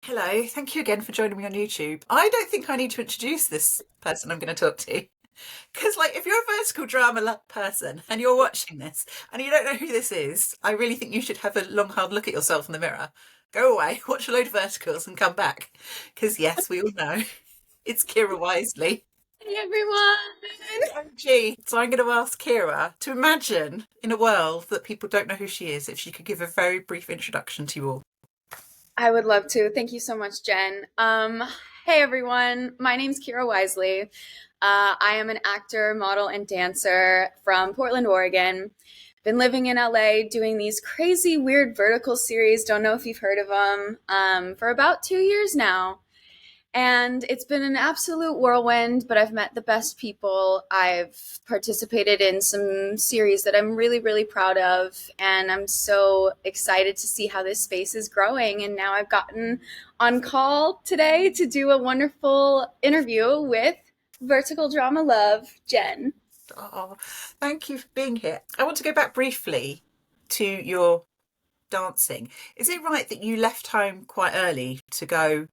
Hello, thank you again for joining me on YouTube. I don't think I need to introduce this person I'm going to talk to. Because, like, if you're a vertical drama person and you're watching this and you don't know who this is, I really think you should have a long, hard look at yourself in the mirror. Go away, watch a load of verticals and come back. Because, yes, we all know it's Kyra Wisely. Hey everyone! OG. So I'm going to ask Kyra to imagine in a world that people don't know who she is, if she could give a very brief introduction to you all. I would love to. Thank you so much, Jen. Hey everyone, my name's Kyra Wisely. I am an actor, model, and dancer from Portland, Oregon. Been living in LA doing these crazy, weird vertical series, don't know if you've heard of them, for about 2 years now. And it's been an absolute whirlwind, but I've met the best people. I've participated in some series that I'm really, really proud of. And I'm so excited to see how this space is growing. And now I've gotten on call today to do a wonderful interview with Vertical Drama Love, Jen. Oh, thank you for being here. I want to go back briefly to your dancing. Is it right that you left home quite early to go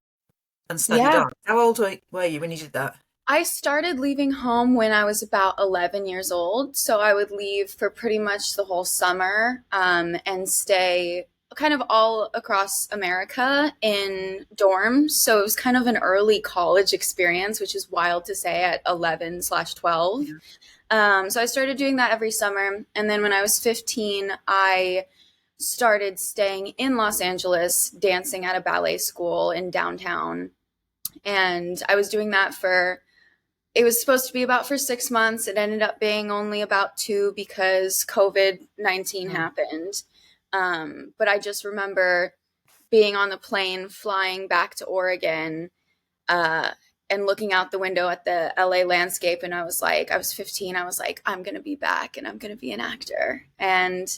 and study Yeah. dance? How old were you when you did that? I started leaving home when I was about 11 years old. So I would leave for pretty much the whole summer and stay kind of all across America in dorms. So it was kind of an early college experience, which is wild to say at 11/12. Yeah. So I started doing that every summer. And then when I was 15, I started staying in Los Angeles, dancing at a ballet school in downtown. And I was doing that it was supposed to be about for 6 months. It ended up being only about two because COVID-19 Mm. happened. But I just remember being on the plane flying back to Oregon and looking out the window at the LA landscape. And I was 15. I was like, I'm going to be back and I'm going to be an actor. And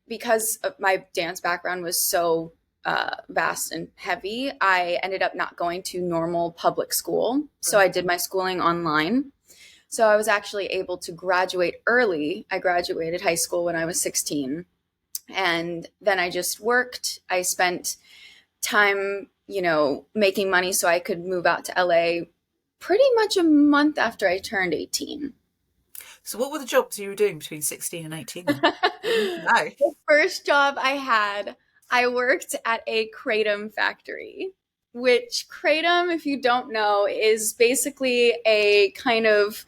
because of my dance background was so vast and heavy, I ended up not going to normal public school. So I did my schooling online. So I was actually able to graduate early. I graduated high school when I was 16. And then I just worked. I spent time, making money so I could move out to LA pretty much a month after I turned 18. So what were the jobs you were doing between 16 and 18 then? No. The first job I had, I worked at a kratom factory, which kratom, if you don't know, is basically it's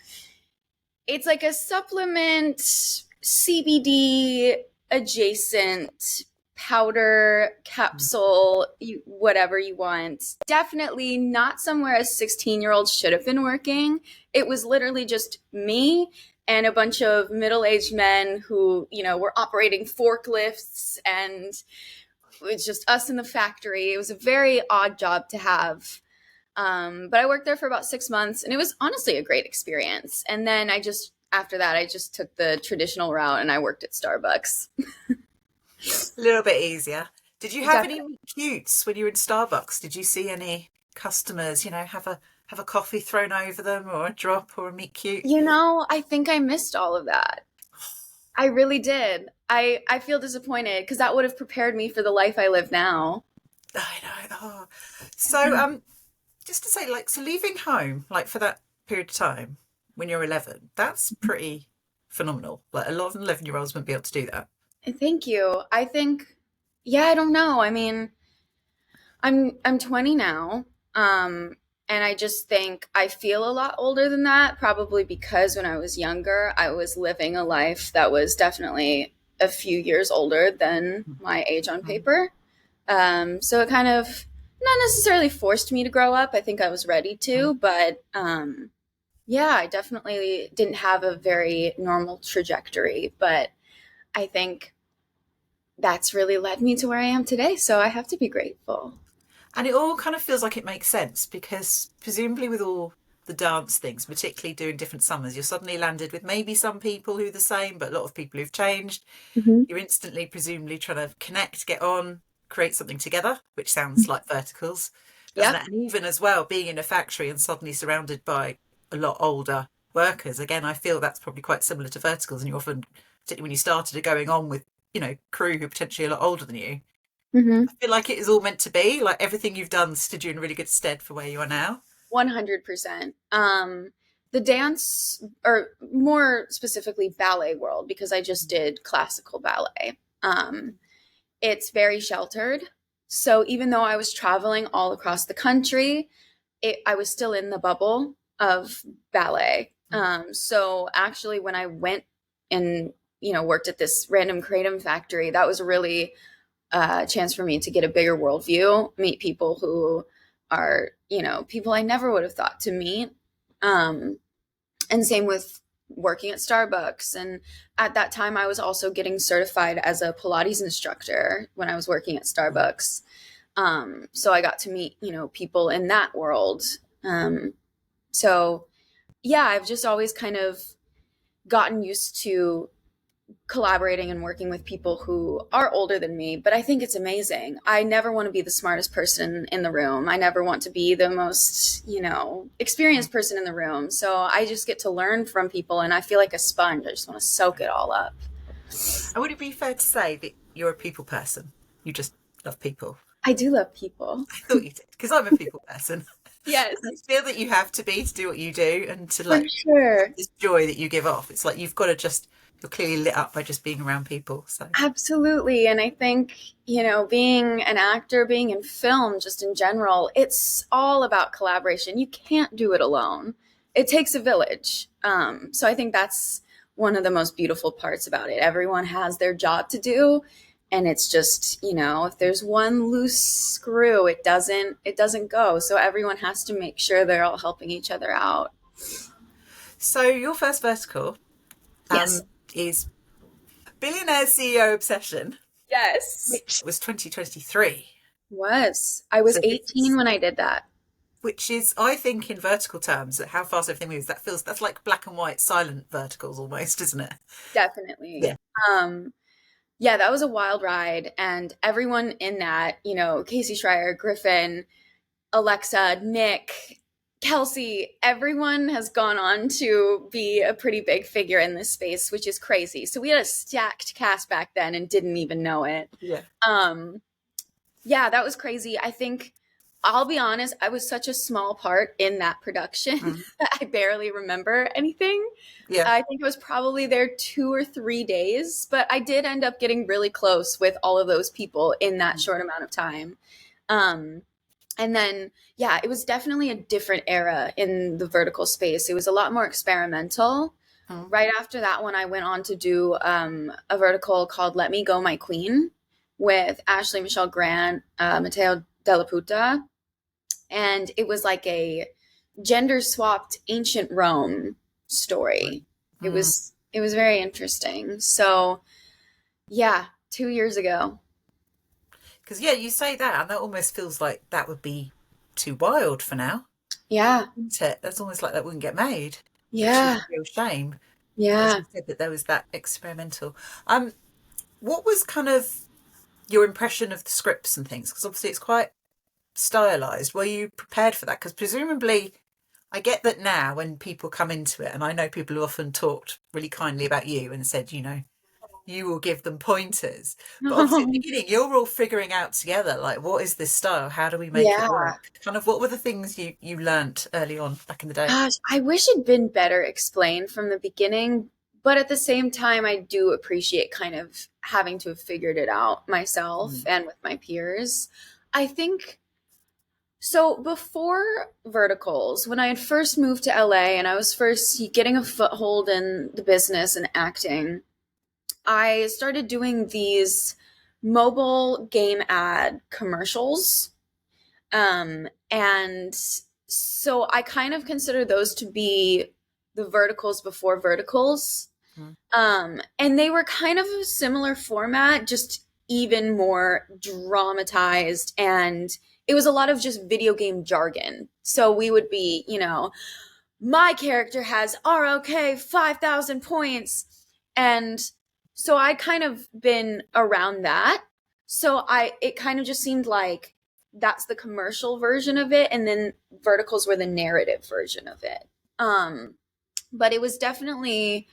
like a supplement CBD adjacent powder capsule, whatever you want. Definitely not somewhere a 16-year-old should have been working. It was literally just me and a bunch of middle-aged men who, were operating forklifts, and it's just us in the factory. It was a very odd job to have. But I worked there for about 6 months, and it was honestly a great experience. And then after that, I just took the traditional route and I worked at Starbucks. A little bit easier. Did you have any Definitely. cutes when you were in Starbucks? Did you see any customers, have a coffee thrown over them or a drop or a meet cute? I think I missed all of that. I really did. I feel disappointed because that would have prepared me for the life I live now. I know. Oh. So, just to say, like, so leaving home, like for that period of time when you're 11, that's pretty phenomenal. Like, a lot of 11-year-olds wouldn't be able to do that. Thank you. I think, yeah, I don't know. I mean, I'm 20 now. And I just think I feel a lot older than that, probably because when I was younger, I was living a life that was definitely a few years older than my age on Mhm. paper. So it kind of not necessarily forced me to grow up. I think I was ready to, but yeah, I definitely didn't have a very normal trajectory. But I think that's really led me to where I am today. So I have to be grateful. And it all kind of feels like it makes sense because presumably with all the dance things, particularly doing different summers, you're suddenly landed with maybe some people who are the same, but a lot of people who've changed. Mhm. You're instantly, presumably, trying to connect, get on, create something together, which sounds like verticals, doesn't Yep. it? And even as well, being in a factory and suddenly surrounded by a lot older workers. Again, I feel that's probably quite similar to verticals, and you often, particularly when you started, are going on with crew who are potentially a lot older than you. Mm-hmm. I feel like it is all meant to be. Like everything you've done stood you in really good stead for where you are now. 100%. The dance, or more specifically ballet world, because I just did classical ballet. It's very sheltered. So even though I was traveling all across the country, I was still in the bubble of ballet. So actually, when I went and worked at this random kratom factory, that was really a chance for me to get a bigger worldview, meet people who are people I never would have thought to meet. And same with working at Starbucks. And at that time, I was also getting certified as a Pilates instructor when I was working at Starbucks. So I got to meet, people in that world. So yeah, I've just always kind of gotten used to collaborating and working with people who are older than me, but I think it's amazing. I never want to be the smartest person in the room. I never want to be the most, experienced person in the room. So I just get to learn from people, and I feel like a sponge. I just want to soak it all up. And would it be fair to say that you're a people person? You just love people? I do love people. I thought you did, because I'm a people person. Yes, I feel that you have to be to do what you do and to for sure. this joy that you give off. It's like you've got to you're clearly lit up by just being around people. So Absolutely. And I think, being an actor, being in film, just in general, it's all about collaboration. You can't do it alone. It takes a village. So I think that's one of the most beautiful parts about it. Everyone has their job to do. And it's just, if there's one loose screw, it doesn't go. So everyone has to make sure they're all helping each other out. So your first vertical Yes. is Billionaires CEO Obsession, Yes. which was 2023. I was So 18 when I did that. which is, I think, in vertical terms, how fast everything moves. That's like black and white, silent verticals almost, isn't it? Definitely. Yeah. Yeah, that was a wild ride. And everyone in that, Casey Schreier, Griffin, Alexa, Nick, Kelsey, everyone has gone on to be a pretty big figure in this space, which is crazy. So we had a stacked cast back then and didn't even know it. Yeah. Yeah, that was crazy. I think, I'll be honest, I was such a small part in that production that I barely remember anything. Yeah. I think I was probably there 2 or 3 days, but I did end up getting really close with all of those people in that short amount of time. And then, yeah, it was definitely a different era in the vertical space. It was a lot more experimental. Right after that one, I went on to do a vertical called Let Me Go, My Queen with Ashley Michelle Grant, Matteo Della Puta. And it was like a gender swapped ancient Rome story. It was very interesting. So yeah, 2 years ago. Because, yeah, you say that, and that almost feels like that would be too wild for now. Yeah. Isn't it? That's almost like that wouldn't get made. Yeah. Which is a real shame. Yeah. As you said, that there was that experimental. What was kind of your impression of the scripts and things? Because obviously it's quite stylized. Were you prepared for that? Because presumably, I get that now when people come into it, and I know people have often talked really kindly about you and said, you will give them pointers. But obviously at the beginning, you're all figuring out together, like, what is this style? How do we make it work? Kind of what were the things you learnt early on back in the day? Gosh, I wish it'd been better explained from the beginning, but at the same time, I do appreciate kind of having to have figured it out myself and with my peers. I think so. Before verticals, when I had first moved to LA and I was first getting a foothold in the business and acting, I started doing these mobile game ad commercials. And so I kind of consider those to be the verticals before verticals. And they were kind of a similar format, just even more dramatized. And it was a lot of just video game jargon. So we would be, my character has ROK 5,000 points. And so I'd kind of been around that. So it kind of just seemed like that's the commercial version of it. And then verticals were the narrative version of it. But it was definitely,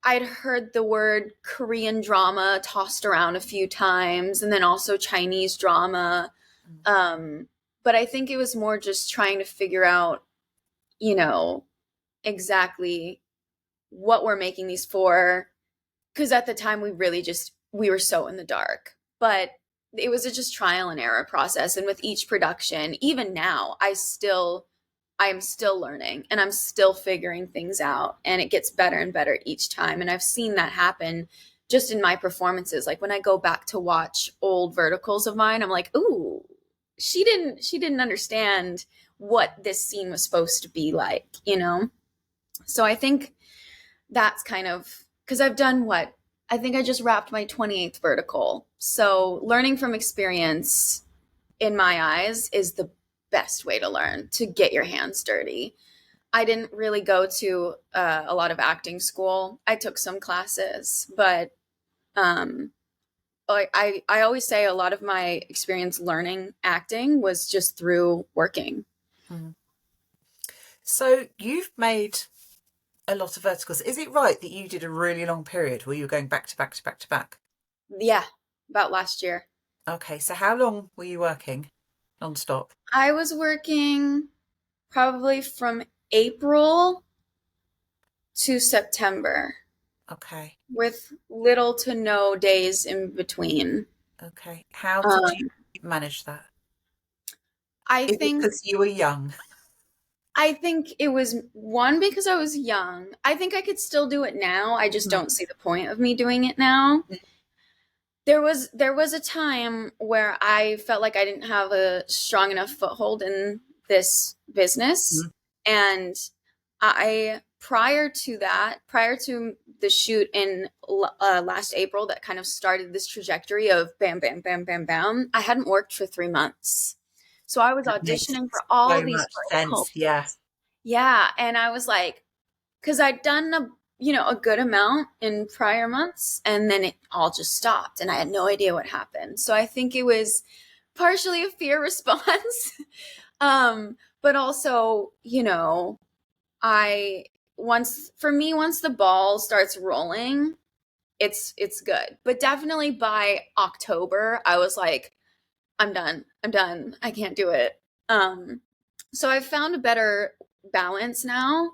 I'd heard the word Korean drama tossed around a few times, and then also Chinese drama. But I think it was more just trying to figure out, exactly what we're making these for. Because at the time we were so in the dark. But it was a just trial and error process. And with each production, even now, I am still learning and I'm still figuring things out, and it gets better and better each time. And I've seen that happen just in my performances. Like when I go back to watch old verticals of mine, I'm like, ooh, she didn't understand what this scene was supposed to be like. So I think that's kind of because I've done what I think I just wrapped my 28th vertical. So learning from experience in my eyes is the best way to learn, to get your hands dirty. I didn't really go to a lot of acting school. I took some classes, but um, I always say a lot of my experience learning acting was just through working. Mm. So you've made a lot of verticals. Is it right that you did a really long period where you were going back to back to back to back? Yeah, about last year. Okay, so how long were you working non-stop? I was working probably from April to September Okay, with little to no days in between. okay. How did Um, you manage that? I Is it think because you were young? I think it was one because I was young. I think I could still do it now. I just Mm. don't see the point of me doing it now. There was a time where I felt like I didn't have a strong enough foothold in this business, Mm. and I prior to the shoot in last April that kind of started this trajectory of bam bam bam bam bam, I hadn't worked for 3 months. So I was That makes auditioning for all so these much verticals. sense. Yeah. Yeah, and I was like, because I'd done a good amount in prior months, and then it all just stopped, and I had no idea what happened. So I think it was partially a fear response, but also, I once the ball starts rolling, it's good. But definitely by October, I was like, I'm done. I'm done. I can't do it. So I've found a better balance now,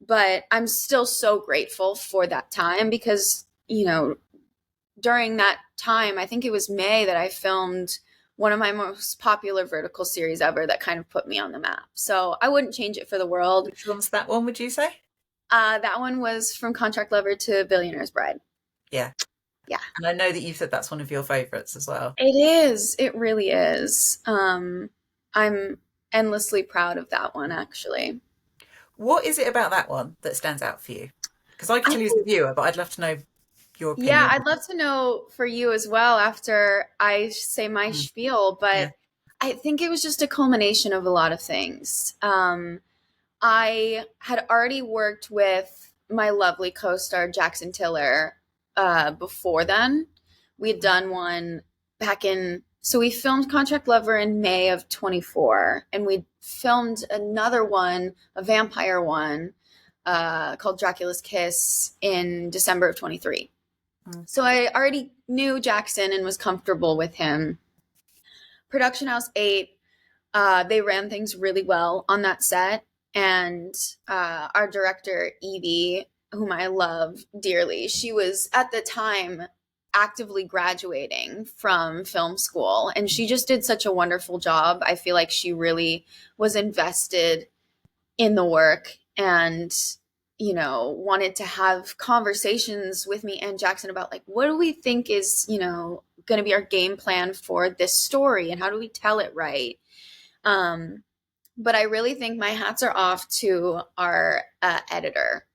but I'm still so grateful for that time because, during that time, I think it was May that I filmed one of my most popular vertical series ever that kind of put me on the map. So I wouldn't change it for the world. Which one's that one, would you say? That one was From Contract Lover to Billionaire's Bride. Yeah. Yeah. And I know that you said that's one of your favourites as well. It is. It really is. I'm endlessly proud of that one, actually. What is it about that one that stands out for you? Because I could I tell you as a viewer, but I'd love to know your Yeah, opinion. I'd love to know for you as well after I say my Mm. spiel, Yeah. but I think it was just a culmination of a lot of things. I had already worked with my lovely co-star Jackson Tiller before then. We had done one so we filmed Contract Lover in May of 24, and we filmed another one, a vampire one, called Dracula's Kiss in December of 23. Mm. So I already knew Jackson and was comfortable with him. Production House 8, they ran things really well on that set. And our director, Evie, whom I love dearly, she was at the time actively graduating from film school. And she just did such a wonderful job. I feel like she really was invested in the work and wanted to have conversations with me and Jackson about like what do we think is going to be our game plan for this story and how do we tell it right. But I really think my hats are off to our editor.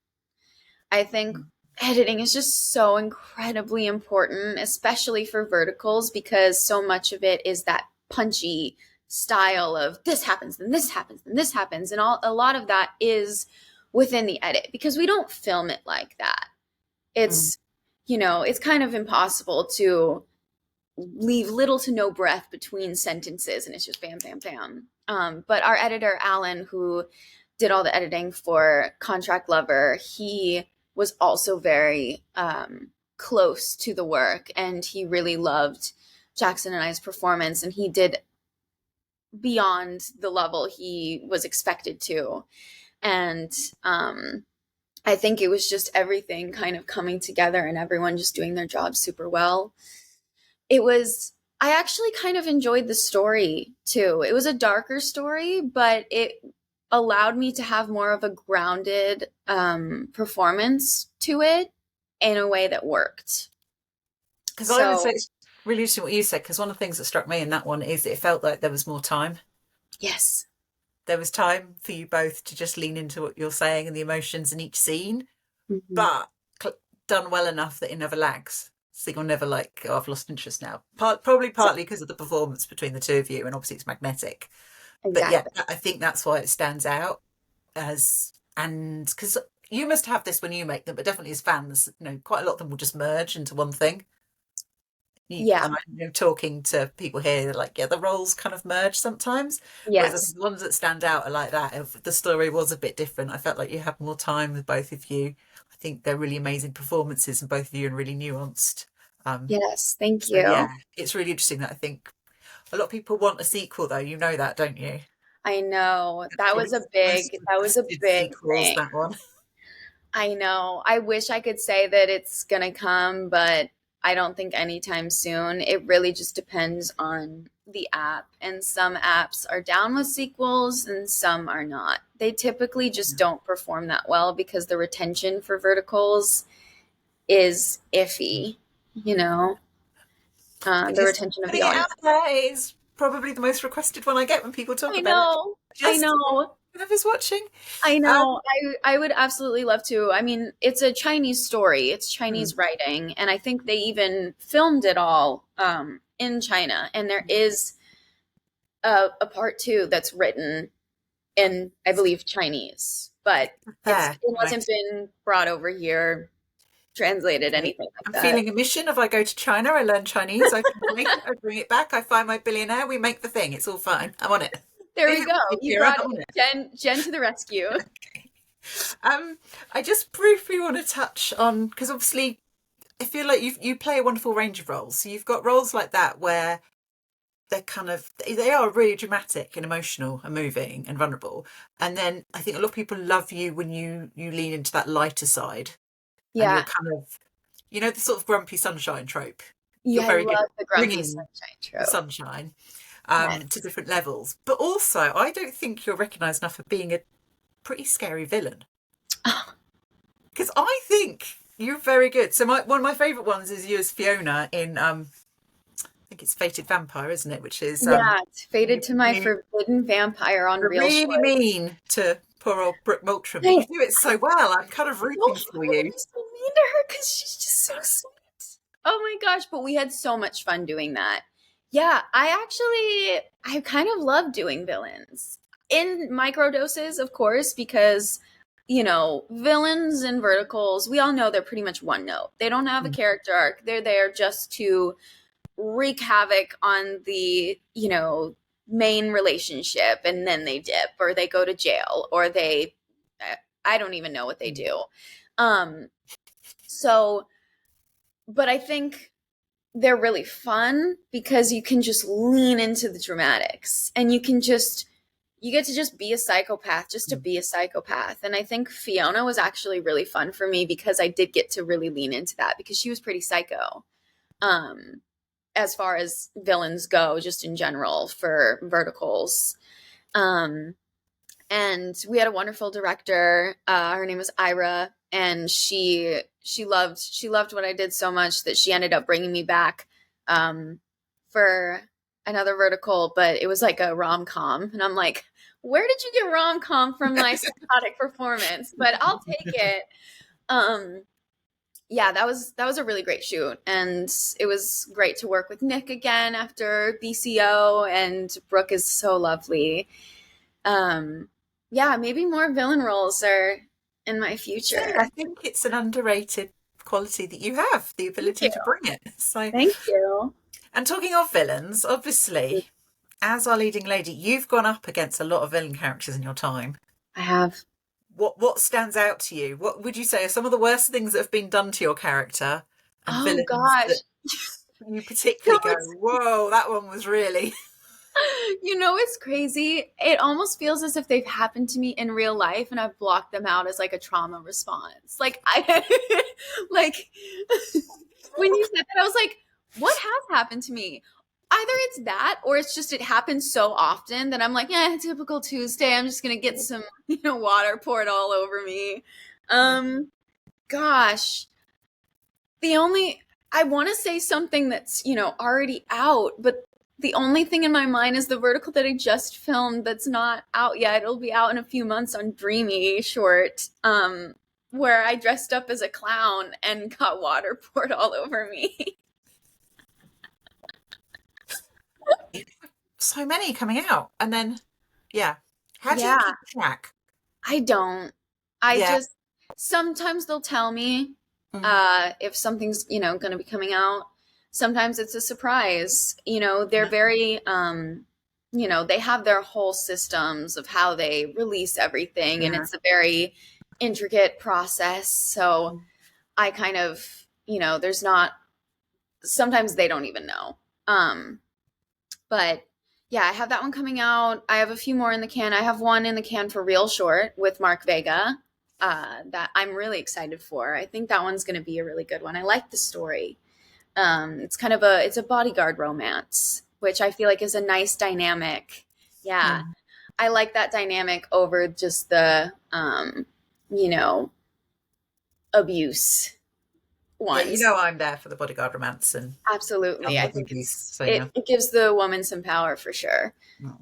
I think editing is just so incredibly important, especially for verticals, because so much of it is that punchy style of this happens, then this happens, then this happens. And a lot of that is within the edit because we don't film it like that. It's, it's kind of impossible to leave little to no breath between sentences and it's just bam, bam, bam. But our editor, Alan, who did all the editing for Contract Lover, he was also very close to the work, and he really loved Jackson and I's performance, and he did beyond the level he was expected to. And I think it was just everything kind of coming together and everyone just doing their job super well. I actually kind of enjoyed the story too. It was a darker story, but it allowed me to have more of a grounded performance to it in a way that worked. Because I would say it's really interesting what you said, because one of the things that struck me in that one is it felt like there was more time. Yes. There was time for you both to just lean into what you're saying and the emotions in each scene, but done well enough that it never lags. So you're never like, oh, I've lost interest now. Probably partly because of the performance between the two of you, and obviously it's magnetic. Exactly. But yeah, I think that's why it stands out and because you must have this when you make them, but definitely as fans, quite a lot of them will just merge into one thing. Yeah. And I'm talking to people here, they're like, yeah, the roles kind of merge sometimes. Whereas I Yes. think the ones that stand out are like that. If the story was a bit different, I felt like you had more time with both of you. I think they're really amazing performances, and both of you are really nuanced. Yes. Thank So you. yeah, it's really interesting that I think a lot of people want a sequel, though. You know that, don't you? I know. That's That probably was a the most requested big sequels, thing. that one. I know. I wish I could say that it's going to come, but I don't think anytime soon. It really just depends on the app. And some apps are down with sequels and some are not. They typically just don't perform that well because the retention for verticals is iffy, you know, But the just retention of the putting it out audience. there is probably the most requested one I get when people talk I about it. know. I Just know. whoever's watching. I Um, know. I would absolutely love to. I mean, it's a Chinese story. It's hmm. Chinese writing, and I think they even filmed it all in China. And there is a part two that's written in, I believe, Chinese, but There, it right. hasn't been brought over here, translated, Okay. anything like I'm that. feeling a mission. If I go to China, I learn Chinese, I translate it, I bring it back, I find my billionaire, we make the thing. It's all fine. I'm on it. There Leave we it go. with me, You Kira. brought I'm on it. it. Jen to the rescue. Okay. I just briefly want to touch on, because obviously I feel like you play a wonderful range of roles. So you've got roles like that where they are really dramatic and emotional and moving and vulnerable. And then I think a lot of people love you when you lean into that lighter side, and you're Yeah. kind of, the sort of grumpy sunshine trope. You're Yeah, I very good love at the grumpy bringing sunshine the trope. sunshine to Yes. different levels. But also, I don't think you're recognised enough for being a pretty scary villain, because I think you're very good. So one of my favourite ones is you as Fiona in I think it's Fated Vampire, isn't it? Which is Yeah, it's fated you, to my you forbidden vampire on are real really short. mean to poor old Brooke Moultram, but you I do it so well. I'm kind of rooting don't for want to you. be so mean to her because she's just so sweet. Oh my gosh, but we had so much fun doing that. Yeah, I kind of love doing villains in micro doses, of course, because villains and verticals, we all know they're pretty much one note. They don't have a Mm. character arc. They're there just to wreak havoc on the main relationship, and then they dip or they go to jail or I don't even know what they do. So but I think they're really fun because you can just lean into the dramatics, and you get to just be a psychopath just to be a psychopath. And I think Fiona was actually really fun for me because I did get to really lean into that because she was pretty psycho. As far as villains go, just in general for verticals. Um, and we had a wonderful director. Her name was Ira, and she loved what I did so much that she ended up bringing me back for another vertical, but it was like a rom-com, and I'm like, where did you get rom-com from my psychotic performance? But I'll take it. Yeah, that was a really great shoot, and it was great to work with Nick again after BCO, and Brooke is so lovely. Yeah, maybe more villain roles are in my So future. I think it's an underrated quality that you have, the Thank ability you. to bring it. So, Thank you. and talking of villains, obviously, as our leading lady, you've gone up against a lot of villain characters in your time. I have. what stands out to you? What would you say are some of the worst things that have been done to your character and Oh villains gosh. that you particularly No, go, whoa, that one was really it's crazy. It almost feels as if they've happened to me in real life and I've blocked them out as like a trauma response. Like I like when you said that, I was like, what has happened to me? Either it's that or it's just it happens so often that I'm like, yeah, typical Tuesday. I'm just gonna get some, water poured all over me. yeah. Gosh. The only I want to say something that's, already out, but the only thing in my mind is the vertical that I just filmed that's not out yet. It'll be out in a few months on Dreamy short, where I dressed up as a clown and got water poured all over me. So many coming out. And then, yeah. How do you Yeah, keep track? I don't. I Yeah. just sometimes they'll tell me Mm, if something's, going to be coming out. Sometimes it's a surprise. They're yeah. very they have their whole systems of how they release everything and Yeah. it's a very intricate process. So I kind of, there's not sometimes they don't even know. But yeah, I have that one coming out. I have a few more in the can. I have one in the can for Real Short with Mark Vega that I'm really excited for. I think that one's going to be a really good one. I like the story. It's a bodyguard romance, which I feel like is a nice dynamic. Yeah. Yeah, I like that dynamic over just the you know, abuse Yeah, ones. I'm there for the bodyguard romance and Absolutely. I the think boobies. So it, yeah. it gives the woman some power for sure. Mm.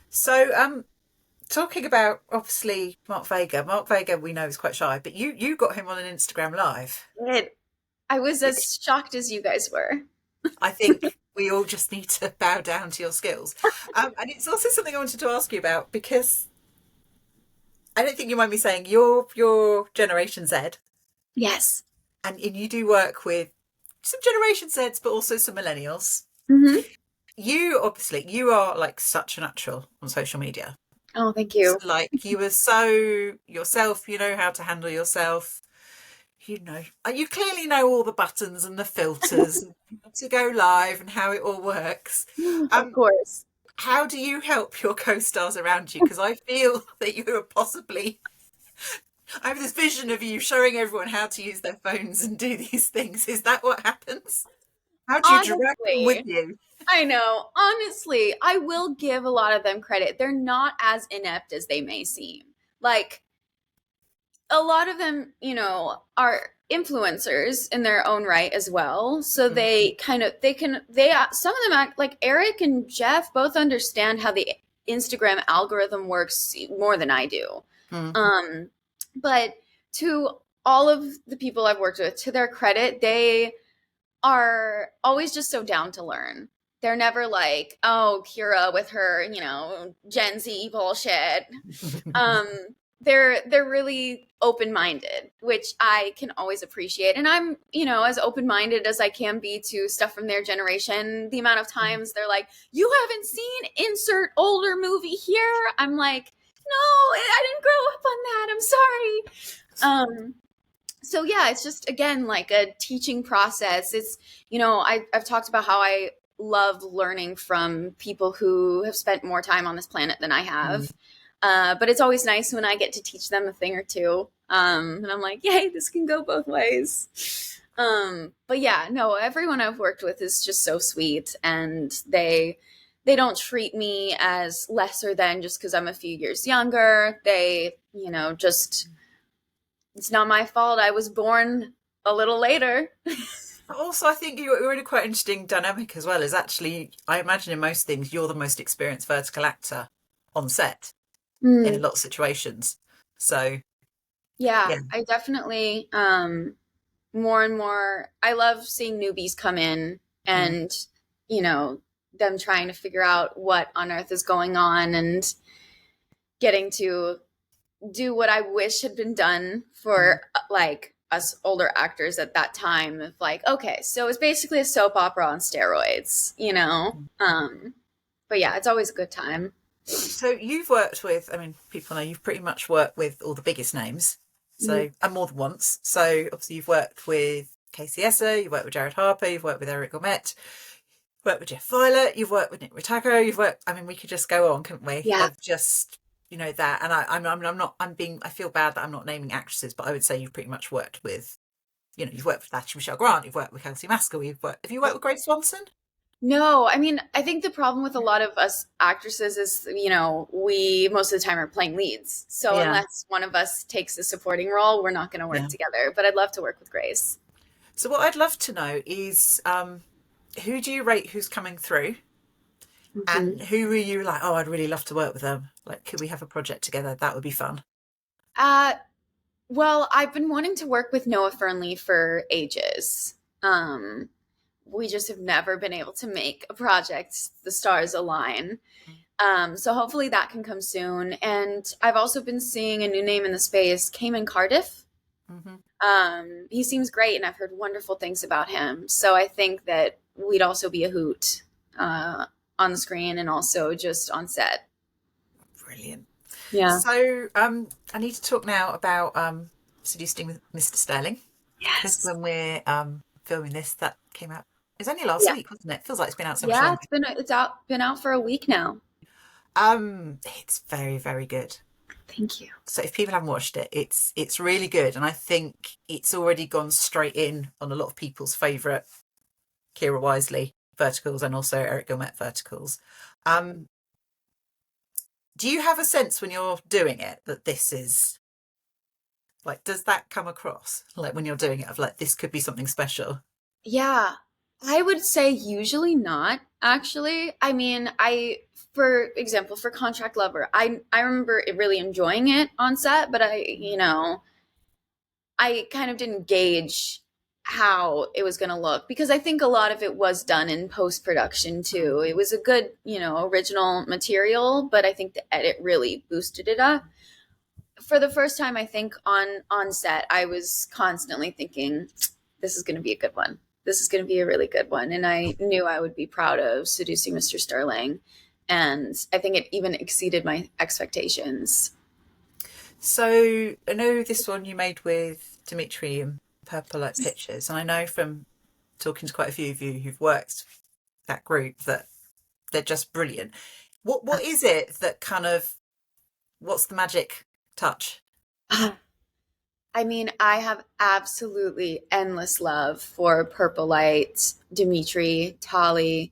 So talking about obviously Mark Vega. Mark Vega we know is quite shy, but you got him on an Instagram live, I was which as shocked as you guys were. I think we all just need to bow down to your skills. And it's also something I wanted to ask you about because I don't think you mind me saying you're Generation Z, Yes. and you do work with some Generation Zs, but also some millennials. Mm-hmm. You are like such a natural on social media. Oh, thank you. Like you are so yourself. You know how to handle yourself. You clearly know all the buttons and the filters to go live and how it all works. Of Um, course. how do you help your co-stars around you? Because I feel that you are possibly. I have this vision of you showing everyone how to use their phones and do these things. Is that what happens? How do you drag them with Honestly, you? I know. Honestly, I will give a lot of them credit. They're not as inept as they may seem. Like, a lot of them, are influencers in their own right as well. So Mm, some of them act like Eric and Jeff both understand how the Instagram algorithm works more than I do. mm, Um, but to all of the people I've worked with, to their credit, they are always just so down to learn. They're never like, oh, Kyra with her, Gen Z bullshit. Um, they're really open-minded, which I can always appreciate. And I'm, as open-minded as I can be to stuff from their generation. The amount of times they're like, "You haven't seen insert older movie here." I'm like, "No, I didn't grow up on that. I'm sorry." So yeah, it's just again like a teaching process. It's I've talked about how I love learning from people who have spent more time on this planet than I mm. have. But it's always nice when I get to teach them a thing or two. And I'm like, yay, this can go both ways. But yeah, no, everyone I've worked with is just so sweet, and they don't treat me as lesser than just because I'm a few years younger. They, just it's not my fault. I was born a little later. Also, I think you're in a quite interesting dynamic as well. Is actually, I imagine in most things, you're the most experienced vertical actor on set in a Mm, lot of situations. So, yeah, yeah. I definitely more and more I love seeing newbies come in Mm, and you know them trying to figure out what on earth is going on and getting to do what I wish had been done mm. for like us older actors at that time of like, okay, so it's basically a soap opera on steroids. But yeah, it's always a good time. So you've worked with, I mean, people know you've pretty much worked with all the biggest names. So, and more than once. So obviously you've worked with Casey Esser, you've worked with Jared Harper, you've worked with Eric Gourmet, you've worked with Jeff Violet, you've worked with Nick Ritacco, you've worked, I mean, we could just go on, couldn't we? Yeah. Of just, that. And I feel bad that I'm not naming actresses, but I would say you've pretty much worked with, you've worked with Thatcher Michelle Grant, you've worked with Kelsey Maskell, have you worked with Grace Swanson? No, I mean, I think the problem with a lot of us actresses is, we most of the time are playing leads. So Yeah. unless one of us takes a supporting role, we're not going to work together. But I'd love to work with Grace. So what I'd love to know is, who do you rate who's coming through? And who are you like, oh, I'd really love to work with them? Like, could we have a project together? That would be fun. Well, I've been wanting to work with Noah Fernley for ages. We just have never been able to make a project, the stars align. So hopefully that can come soon. And I've also been seeing a new name in the space, Cayman Cardiff. He seems great, and I've heard wonderful things about him. So I think that we'd also be a hoot on the screen and also just on set. Brilliant. Yeah. So I need to talk now about Seducing Mr. Sterling. Yes. When we're filming this, that came out. It was only last week, wasn't it? Feels like it's been out so much longer. It's been out for a week now. It's very, very good. Thank you. So if people haven't watched it, it's really good, and I think it's already gone straight in on a lot of people's favourite Kyra Wisely verticals and also Eric Gourmet verticals. Do you have a sense when you're doing it that this is like, does that come across like when you're doing it of like, this could be something special? Yeah, I would say usually not, actually. I mean, for example, for Contract Lover, I remember really enjoying it on set, but I kind of didn't gauge how it was going to look because I think a lot of it was done in post-production too. It was a good, original material, but I think the edit really boosted it up. For the first time, I think on set, I was constantly thinking, this is going to be a good one. This is going to be a really good one. And I knew I would be proud of Seducing Mr. Sterling. And I think it even exceeded my expectations. So I know this one you made with Dimitri and Purple Light Pictures. And I know from talking to quite a few of you who've worked that group that they're just brilliant. What is it that kind of, what's the magic touch? I mean, I have absolutely endless love for Purple Light, Dimitri, Tali.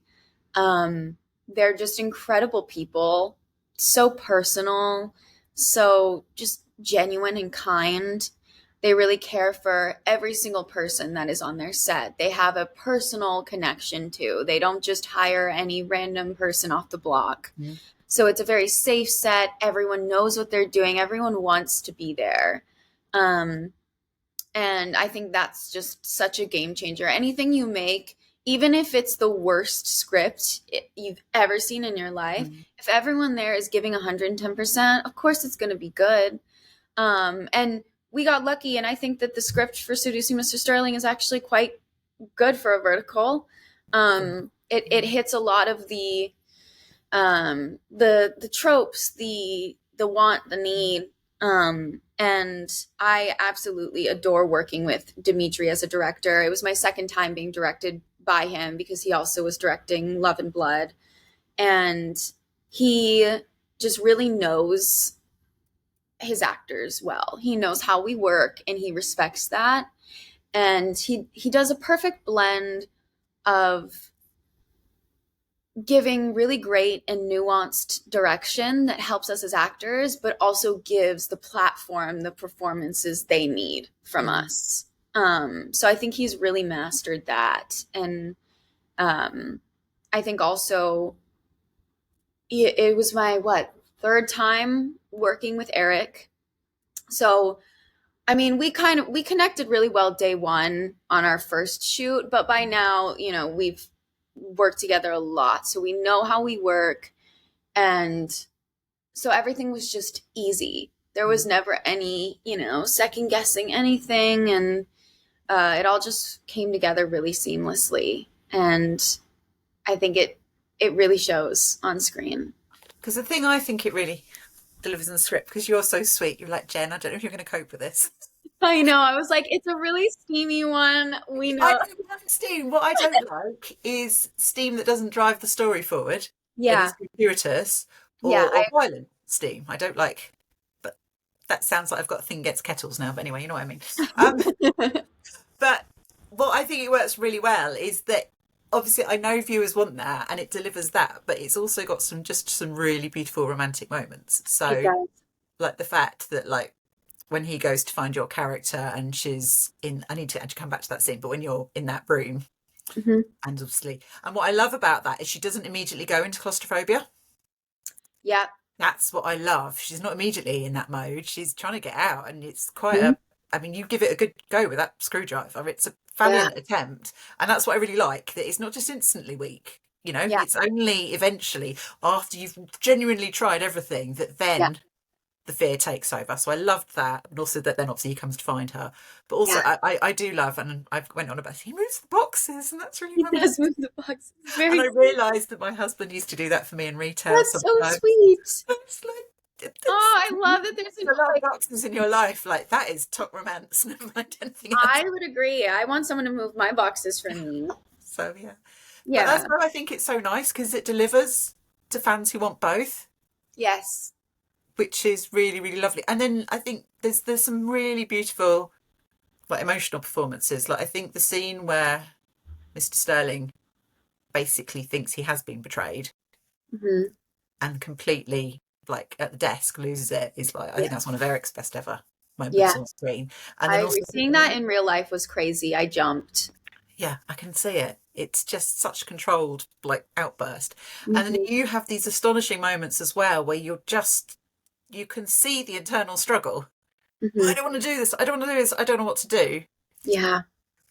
They're just incredible people, so personal, so just genuine and kind. They really care for every single person that is on their set. They have a personal connection to. They don't just hire any random person off the block. So it's a very safe set. Everyone knows what they're doing. Everyone wants to be there. And I think that's just such a game changer. Anything you make, even if it's the worst script you've ever seen in your life, if everyone there is giving 110%, of course it's going to be good. And we got lucky, and I think that the script for Seducing Mr. Sterling is actually quite good for a vertical. It hits a lot of the tropes, the want, the need. And I absolutely adore working with Dimitri as a director. It was my second time being directed by him because he also was directing Love and Blood. And he just really knows his actors well. He knows how we work and he respects that. And he does a perfect blend of giving really great and nuanced direction that helps us as actors, but also gives the platform the performances they need from us. So I think he's really mastered that. And I think also it was my, third time working with Eric. So, I mean, we connected really well day one on our first shoot, but by now, we've worked together a lot. So we know how we work. And so everything was just easy. There was never any, second guessing anything. And it all just came together really seamlessly. And I think it really shows on screen. Because the thing I think it really delivers in the script, because you're so sweet, you're like, Jen, I don't know if you're going to cope with this. I know. I was like, it's a really steamy one. We I know. don't love steam. What I don't like is steam that doesn't drive the story forward and Yeah. is gratuitous Yeah. or violent steam. I don't like, but that sounds like I've got a thing against kettles now. But anyway, you know what I mean. Um, but what I think it works really well is that obviously I know viewers want that and it delivers that, but it's also got some really beautiful romantic moments. It So does. like the fact that like when he goes to find your character and she's in, I need to actually come back to that scene, but when you're in that room Hmm. and obviously, and what I love about that is she doesn't immediately go into claustrophobia. Yeah. That's what I love. She's not immediately in that mode. She's trying to get out, and it's quite Mhm. a. I mean, you give it a good go with that screwdriver. It's a Yeah. valiant attempt, and that's what I really like. That it's not just instantly weak. You know, Yeah. it's only eventually after you've genuinely tried everything that Yeah. then the fear takes over. So I loved that, and also that then obviously he comes to find her. But also Yeah. I do love, and I've went on about he moves the boxes, and that's really He romantic. does move the box. It's And very I cute. realised that my husband used to do that for me in retail That's so sometimes. sweet. It's like, Oh, it's, I love that there's a lot of like, boxes in your life, like that is top romance. Never mind anything else. I would agree. I want someone to move my boxes for me. So yeah, but that's Yeah. why I think it's so nice because it delivers to fans who want both, Yes. which is really really lovely. And then I think there's some really beautiful like emotional performances. Like I think the scene where Mr. Sterling basically thinks he has been betrayed Hmm. and completely like at the desk loses it is like I Yeah. think that's one of Eric's best ever Yeah. moments on screen. And I then also agree. Seeing that in real life was crazy. I jumped. yeah, I can see it. It's just such a controlled like outburst. And then Hmm. you have these astonishing moments as well where you can see the internal struggle. I Hmm. don't want to do this. I don't want to do this. I don't know what to do. Yeah.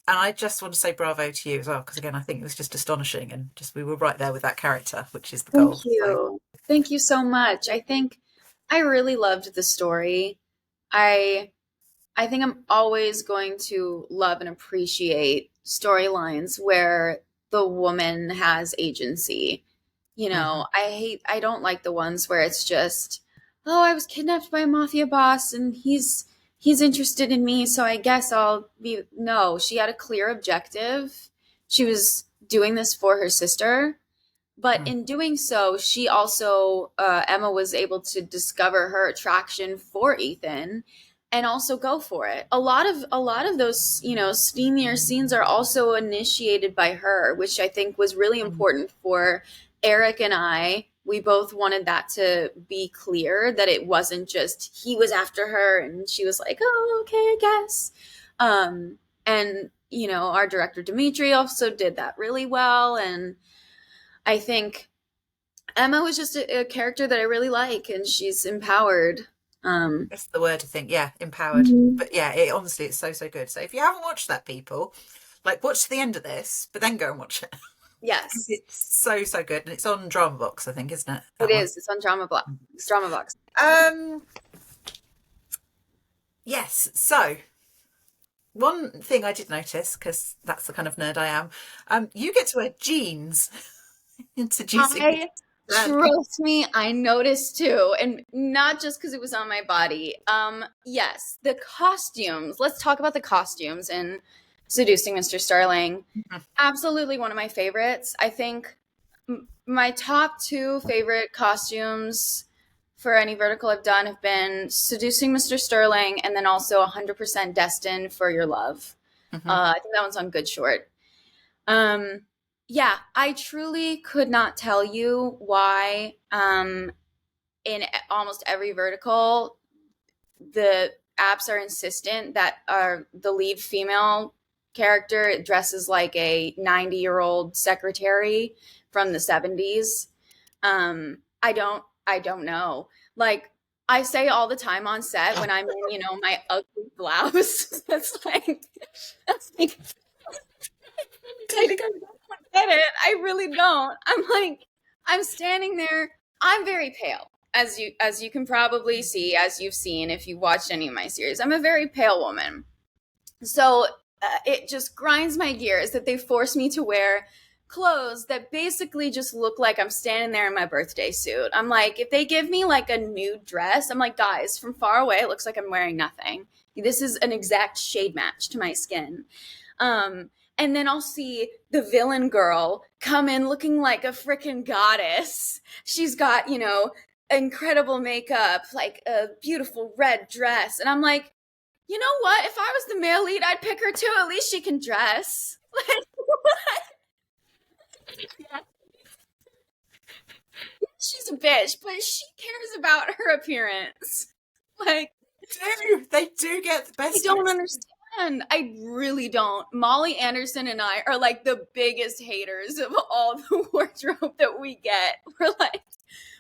And I just want to say bravo to you as well, because again, I think it was just astonishing and just we were right there with that character, which is the Thank goal. So you. Thank you so much. I think I really loved the story. I I think I'm always going to love and appreciate storylines where the woman has agency. mhm. I don't like the ones where it's just, oh, I was kidnapped by a mafia boss and he's interested in me, so I guess I'll be. No, she had a clear objective. She was doing this for her sister, but Mm. in doing so, she also Emma was able to discover her attraction for Ethan and also go for it. A lot of those, steamier scenes are also initiated by her, which I think was really Mm. important for Eric and I. We both wanted that to be clear that it wasn't just he was after her and she was like, "Oh, okay, I guess." And our director Dimitri also did that really well, and I think Emma was just a character that I really like, and she's empowered. Um, That's the word I think. Yeah, empowered. Mhm. But yeah, it honestly it's so so good. So if you haven't watched that, people, like watch the end of this, but then go and watch it. yes, It's so so good, and it's on Drama Box, I think, isn't it? it That one. is. It's on Drama Box. It's Drama Box. Um. Yes. So one thing I did notice, because that's the kind of nerd I am, you get to wear jeans in Seducing I Mr. trust me, I noticed too, and not just because it was on my body. Yes, the costumes. Let's talk about the costumes in Seducing Mr. Sterling. Absolutely one of my favorites. I think my top two favorite costumes for any vertical I've done have been Seducing Mr. Sterling and then also 100% Destined for Your Love. Mm-hmm. I think that one's on Good Short. Um, yeah, I truly could not tell you why in almost every vertical the apps are insistent that the lead female character dresses like a 90-year-old secretary from the 70s. I don't know. Like I say all the time on set when I'm in, my ugly blouse. That's like I don't get it. I really don't. I'm standing there. I'm very pale, as you can probably see, as you've seen if you watched any of my series. I'm a very pale woman. So it just grinds my gears that they force me to wear clothes that basically just look like I'm standing there in my birthday suit. I'm like, if they give me like a nude dress, I'm like, guys, from far away, it looks like I'm wearing nothing. This is an exact shade match to my skin. And then I'll see the villain girl come in looking like a freaking goddess. She's got, incredible makeup, like a beautiful red dress. And I'm like, you know what? If I was the male lead, I'd pick her too. At least she can dress. Like, what? Yeah. She's a bitch, but she cares about her appearance. Like, They do get the best. I don't understand. I really don't. Molly Anderson and I are like the biggest haters of all the wardrobe that we get. We're like,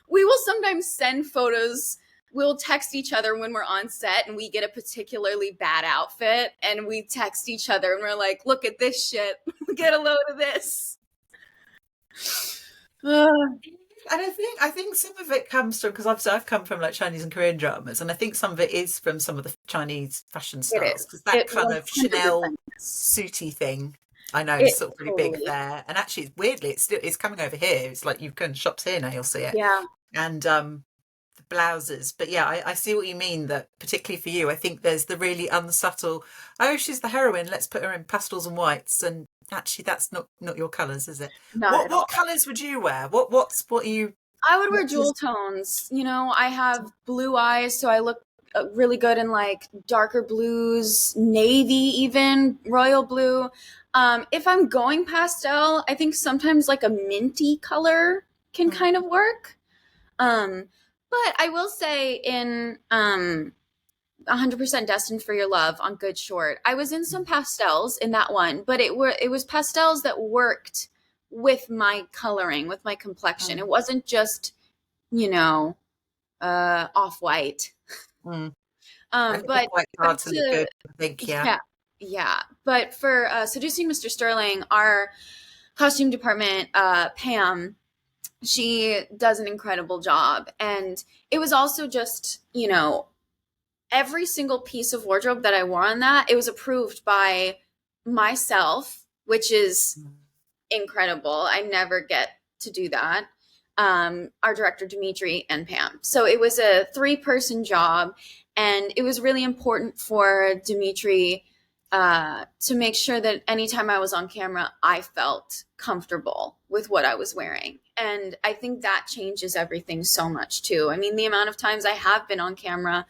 we will sometimes send photos. We'll text each other when we're on set and we get a particularly bad outfit, and we text each other and we're like, look at this shit. Get a load of this. And I think some of it comes from, because I've come from like Chinese and Korean dramas, and I think some of it is from some of the Chinese fashion styles, because that kind of Chanel suity thing I know is sort of pretty big there. And actually, weirdly, it's coming over here. It's like you can shops here now, you'll see it. Yeah. And the blouses, but yeah, I see what you mean. That particularly for you, I think there's the really unsubtle. Oh, she's the heroine. Let's put her in pastels and whites, and actually that's not your colours, is it? What colours would you wear? What are you? I would wear jewel tones. I have blue eyes, so I look really good in like darker blues, navy, even royal blue. If I'm going pastel, I think sometimes like a minty color can kind of work. But I will say in 100% Destined for Your Love on Good Short, I was in some pastels in that one, but it was pastels that worked with my coloring, with my complexion. It wasn't just, off-white. But quite hard to look good, I think, yeah. Yeah. But for Seducing Mr. Sterling, our costume department, Pam, she does an incredible job. And it was also just, every single piece of wardrobe that I wore on that, it was approved by myself, which is incredible. I never get to do that. Our director, Dimitri, and Pam. So it was a 3-person job. And it was really important for Dimitri to make sure that anytime I was on camera, I felt comfortable with what I was wearing. And I think that changes everything so much too. I mean, the amount of times I have been on camera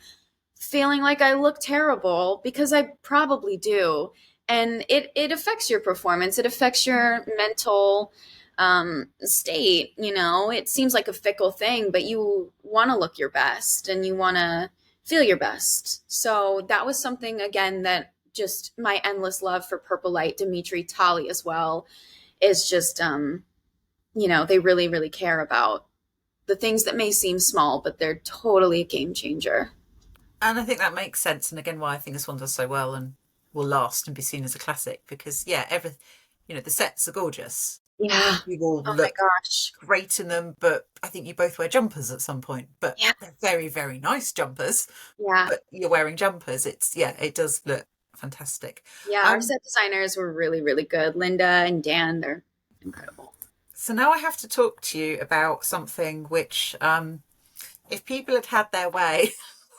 feeling like I look terrible, because I probably do. And it affects your performance. It affects your mental state. It seems like a fickle thing, but you want to look your best and you want to feel your best. So that was something, again, that just my endless love for Purple Light, Dimitri, Tali as well, is just, they really, really care about the things that may seem small, but they're totally a game changer. And I think that makes sense. And again, why I think this one does so well and will last and be seen as a classic, because the sets are gorgeous. Yeah. You all look great in them, but I think you both wear jumpers at some point, but they're very, very nice jumpers. Yeah. But you're wearing jumpers. It does look fantastic. Yeah. Our set designers were really, really good. Linda and Dan, they're incredible. So now I have to talk to you about something which, if people had their way,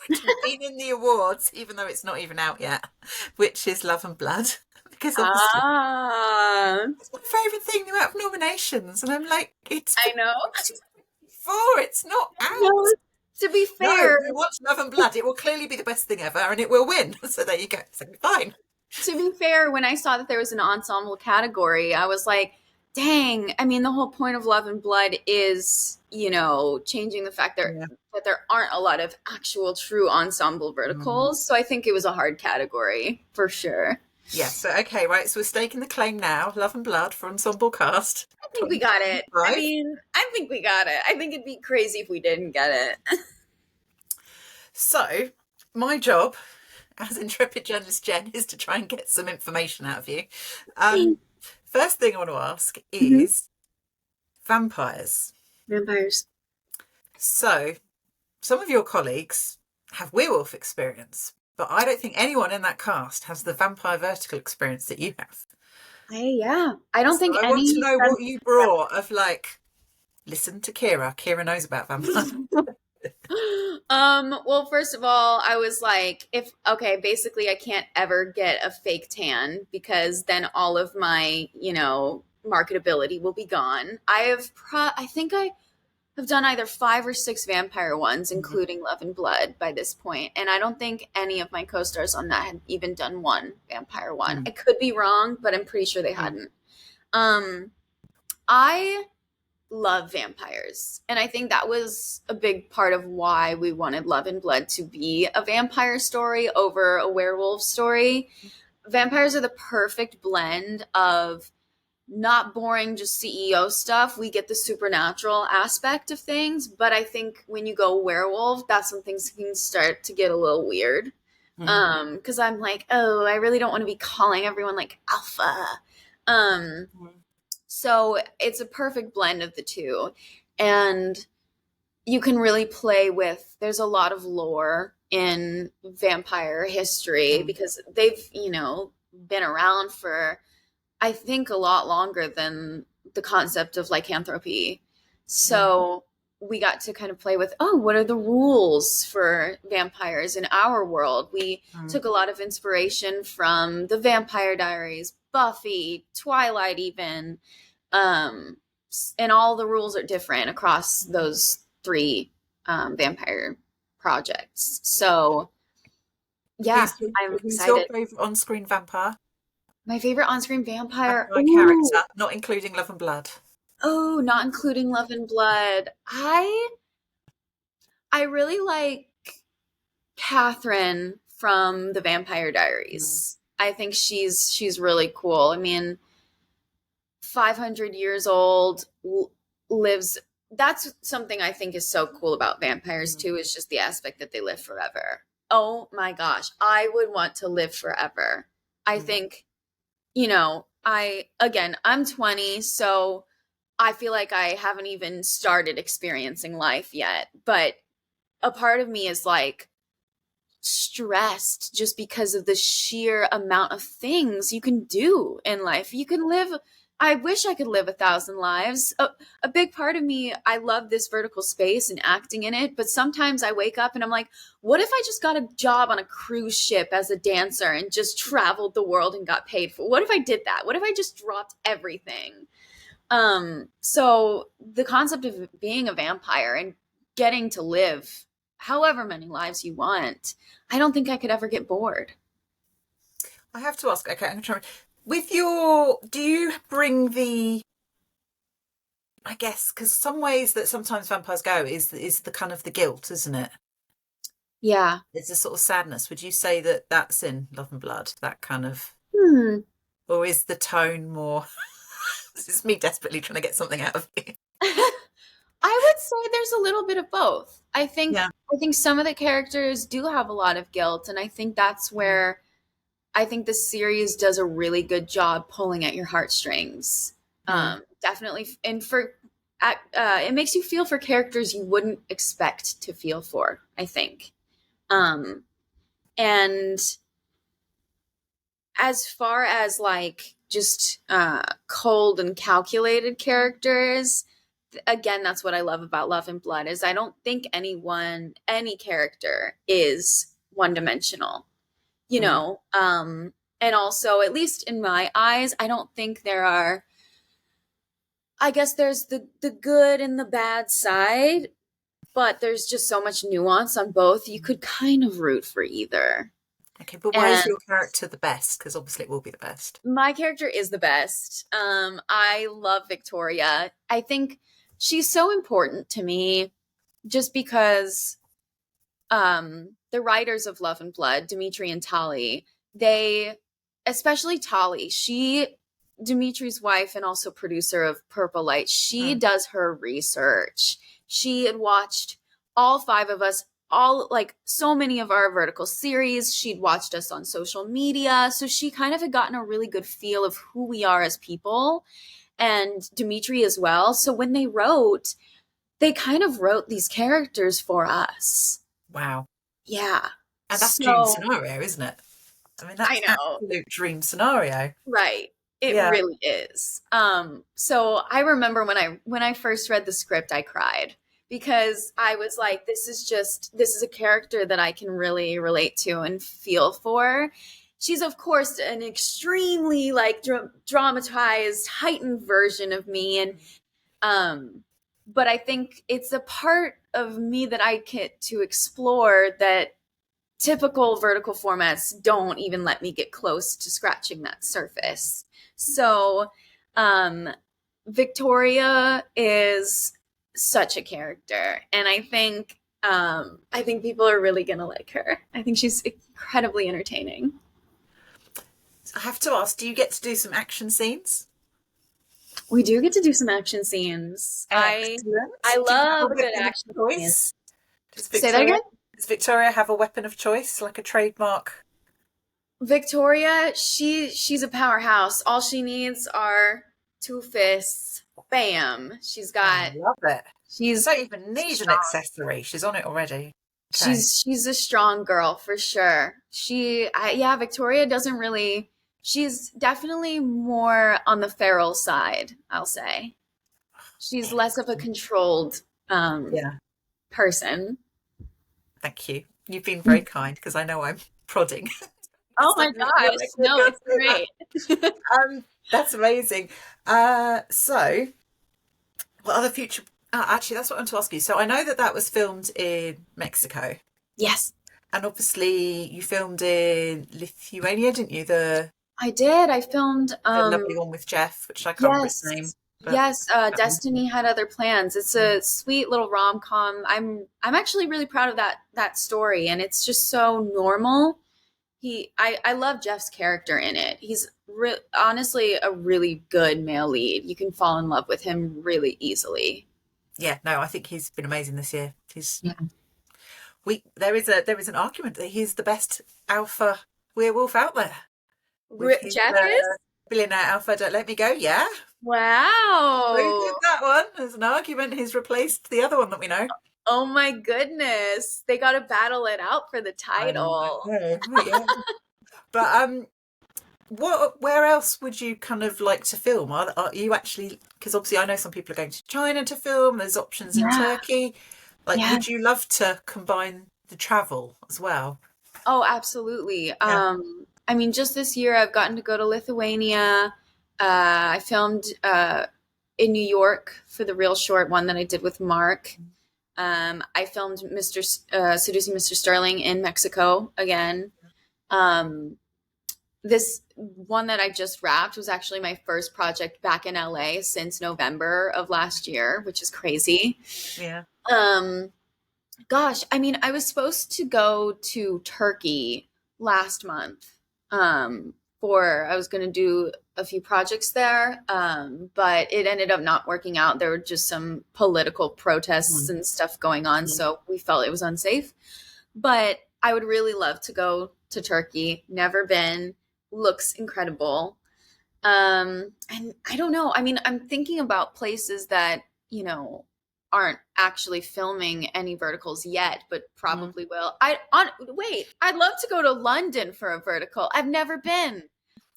would have been in the awards, even though it's not even out yet, which is Love and Blood. Because obviously it's my favourite thing out of nominations, and I'm like, I know. It's not out. No, to be fair, if you watch Love and Blood, it will clearly be the best thing ever, and it will win. So there you go. So fine. To be fair, when I saw that there was an ensemble category, I was like, dang. I mean, the whole point of Love and Blood is, changing the fact that there aren't a lot of actual true ensemble verticals. So I think it was a hard category for sure. Yes. So, okay, right. So we're staking the claim now. Love and Blood for ensemble cast. I think we got it. I think we got it. I think it'd be crazy if we didn't get it. So my job as intrepid journalist Jen is to try and get some information out of you. First thing I want to ask is vampires. Vampires. So some of your colleagues have werewolf experience, but I don't think anyone in that cast has the vampire vertical experience that you have. I don't So think I want to any know what you brought of like, listen to Kyra. Kyra knows about vampires. Well, first of all, I was like, basically I can't ever get a fake tan because then all of my, marketability will be gone. I think I have done either 5 or 6 vampire ones, Mhm. including Love and Blood by this point, and I don't think any of my co-stars on that had even done one vampire one. Mm. I could be wrong, but I'm pretty sure they Mm. hadn't. Um, I love vampires. And I think that was a big part of why we wanted Love and Blood to be a vampire story over a werewolf story. Vampires are the perfect blend of not boring just CEO stuff. We get the supernatural aspect of things, but I think when you go werewolf, that's when things can start to get a little weird. Mm. Because I'm like, oh, I really don't want to be calling everyone like alpha. Um, Mm. so it's a perfect blend of the two. And you can really play with, there's a lot of lore in vampire history Mm. because they've, been around for, I think, a lot longer than the concept of lycanthropy. Mm. So we got to kind of play with, oh, what are the rules for vampires in our world? We Mm. took a lot of inspiration from the Vampire Diaries, Buffy, Twilight, even. Um, and all the rules are different across those 3 vampire projects. So, yeah, Who's your, I'm who's your excited. favourite on-screen vampire? My favorite on-screen vampire. Vampire Ooh, character, not including Love and Blood. oh, not including Love and Blood. I really like Catherine from the Vampire Mm. Diaries. I think she's really cool. I mean, 500 years old, lives. That's something I think is so cool about vampires Mm. too, is just the aspect that they live forever. Oh my gosh, I would want to live forever. I Mm. think, I'm 20, so I feel like I haven't even started experiencing life yet, but a part of me is like stressed just because of the sheer amount of things you can do in life. You can live, I wish I could live 1,000 lives. A big part of me, I love this vertical space and acting in it, but sometimes I wake up and I'm like, what if I just got a job on a cruise ship as a dancer and just traveled the world and got paid for? What if I did that? What if I just dropped everything? So the concept of being a vampire and getting to live however many lives you want, I don't think I could ever get bored. I have to ask. Okay, I'm trying. With your, do you bring the? I guess because some ways that sometimes vampires go is the kind of the guilt, isn't it? Yeah. It's a sort of sadness. Would you say that that's in Love and Blood? That kind of, Hmm. or is the tone more? This is me desperately trying to get something out of you. I would say there's a little bit of both. Yeah. I think some of the characters do have a lot of guilt, and I think that's Mm. where I think the series does a really good job pulling at your heartstrings. Mm. Definitely, and it makes you feel for characters you wouldn't expect to feel for, I think. Um, and as far as like just cold and calculated characters, again, that's what I love about Love and Blood is I don't think any character is one dimensional, you Mm. know. And also, at least in my eyes, I don't think there are. I guess there's the good and the bad side, but there's just so much nuance on both. You could kind of root for either. Okay, but why is And your character the best? Because obviously it will be the best. my character is the best. I love Victoria. I think she's so important to me just because the writers of Love and Blood, Dimitri and Tali, they, especially Tali, Dimitri's wife and also producer of Purple Light, she Mm. does her research. She had watched all 5 of us, all like so many of our vertical series. She'd watched us on social media. So she kind of had gotten a really good feel of who we are as people, and Dimitri as well. So when they kind of wrote these characters for us. Wow. Yeah. And that's dream So scenario, isn't it? I mean, I that's know. absolute dream scenario. Right. It Yeah. really is. So I remember when I first read the script, I cried because I was like, this is a character that I can really relate to and feel for. She's of course an extremely like dramatized, heightened version of me, and um, but I think it's a part of me that I get to explore that typical vertical formats don't even let me get close to scratching that surface. So, um, Victoria is such a character, and I think people are really gonna like her. I think she's incredibly entertaining. I have to ask, do you get to do some action scenes? We do get to do some action scenes. I Excellent. Do you have a love good weapon of action scenes. choice? Does Say that Victoria again. does Victoria have a weapon of choice, like a trademark? Victoria, she's a powerhouse. All she needs are two fists. Bam. I love it. I She's don't even need an strong. accessory. She's on it already. Okay. She's a strong girl for sure. Yeah, Victoria doesn't really. She's definitely more on the feral side, I'll say. She's less of a controlled Yeah. person. Thank you. You've been very kind because I know I'm prodding. Oh So my you're gosh. making me No, feel it's so bad. great. That's amazing. So what other future? Actually, that's what I want to ask you. So I know that that was filmed in Mexico, Yes, and obviously you filmed in Lithuania, didn't you? I did. I filmed The lovely one with Jeff, which I can't remember his name, yes. but Yes, Destiny had other plans. It's a sweet little rom-com. I'm actually really proud of that story, and it's just so normal. I love Jeff's character in it. He's honestly a really good male lead. You can fall in love with him really easily. yeah, no, I think he's been amazing this year. Yeah. There is an argument that he's the best alpha werewolf out there with his Jeff is? billionaire alpha. Don't let me go. Yeah, who did Wow. that one? There's an argument. He's replaced the other one that we know. Oh my goodness. They got to battle it out for the I title. know, yeah. But where else would you kind of like to film? Are you actually, because obviously I know some people are going to China to film. There's options in Yeah. Turkey. Like, Yeah. would you love to combine the travel as well? Oh, absolutely. Yeah. I mean, just this year I've gotten to go to Lithuania. I filmed in New York for the real short one that I did with Mark. I filmed Seducing Mr. Sterling in Mexico again. Um, this one that I just wrapped was actually my first project back in LA since November of last year, which is crazy. Yeah. Um, Gosh, I mean, I was supposed to go to Turkey last month. For I was going to do a few projects there, but it ended up not working out. There were just some political protests Mm. and stuff going on, Mm. so we felt it was unsafe. But I would really love to go to Turkey. Never been. Looks incredible. And I don't know. I mean, I'm thinking about places that, you know, aren't actually filming any verticals yet, but Mm. probably will. Wait, I'd love to go to London for a vertical. I've never been.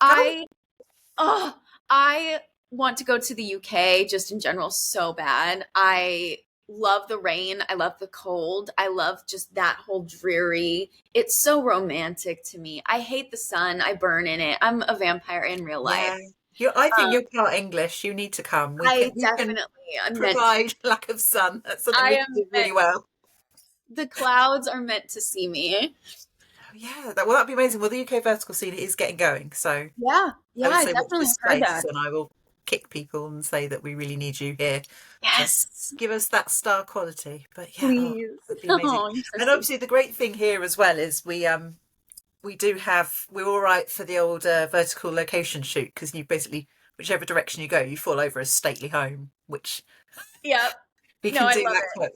Go. I oh, I want to go to the UK just in general so bad. I love the rain. I love the cold. I love just that whole dreary. It's so romantic to me. I hate the sun. I burn in it. I'm a vampire in real life. Yeah. I think Um, you're part English. You need to come. I You can definitely am meant. provide lack of sun. That's something I we can am do really meant. well. The clouds are meant to see me. Yeah, that'd be amazing. Well, the UK vertical scene is getting going, so Yeah, I yeah, would I say watch definitely this heard space, that. and I will kick people and say that we really need you here to Yes, give us that star quality. But yeah, oh, please. that'd be amazing. Oh, you're so And sweet. obviously, the great thing here as well is we do have we're all right for the old vertical location shoot because you basically whichever direction you go, you fall over a stately home, which Yep. we No, can I do love that it. quite.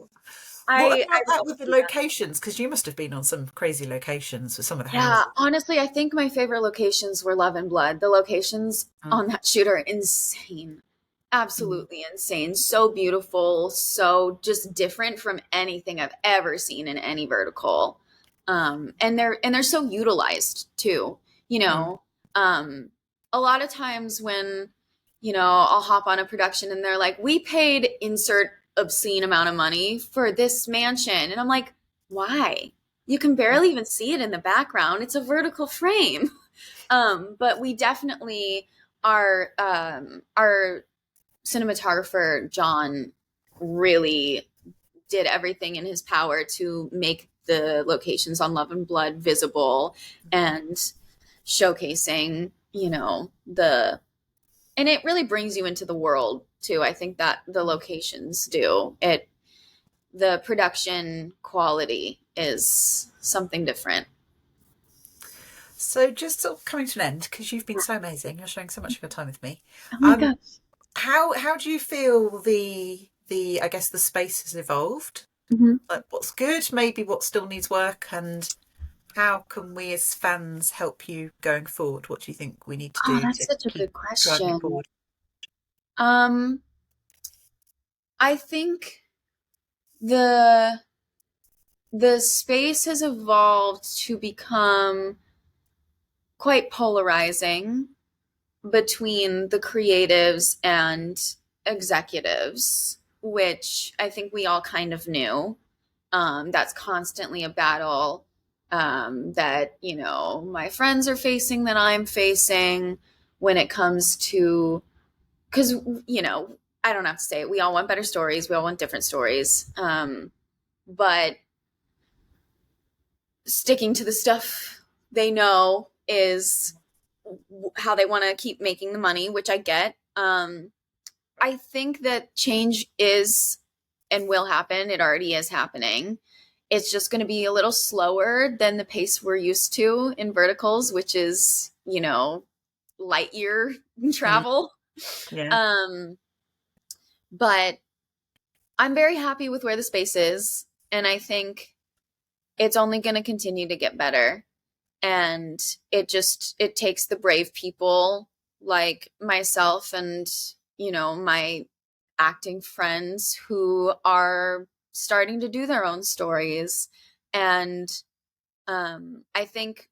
What I about would that love with to the do that. locations? Because you must have been on some crazy locations with some of the Yeah, houses. honestly, I think my favorite locations were Love and Blood. The locations Mm, on that shoot are insane. mm, Absolutely insane. So beautiful, so just different from anything I've ever seen in any vertical. And they're so utilized too. You mm. know, um, a lot of times when, I'll hop on a production and they're like, we paid insert obscene amount of money for this mansion. And I'm like, why? You can barely even see it in the background. It's a vertical frame. But we definitely our cinematographer, John, really did everything in his power to make the locations on Love and Blood visible and showcasing, and it really brings you into the world too. I think that the locations do it. The production quality is something different. So just sort of coming to an end, because you've been so amazing, you're showing so much of your time with me. Oh my gosh. How do you feel the I guess the space has evolved? Mm-hmm. Like what's good, maybe what still needs work, and how can we as fans help you going forward? What do you think we need to Oh, do that's to such a keep good driving it question. forward? Um, I think the the space has evolved to become quite polarizing between the creatives and executives, which I think we all kind of knew. That's constantly a battle that, my friends are facing, that I'm facing when it comes to, because, I don't have to say it. We all want better stories. We all want different stories. But sticking to the stuff they know is how they want to keep making the money, which I get. I think that change is and will happen. It already is happening. It's just going to be a little slower than the pace we're used to in verticals, which is, light year travel. Yeah. Um, but I'm very happy with where the space is. And I think it's only going to continue to get better. And it takes the brave people like myself and, my acting friends who are starting to do their own stories. And I think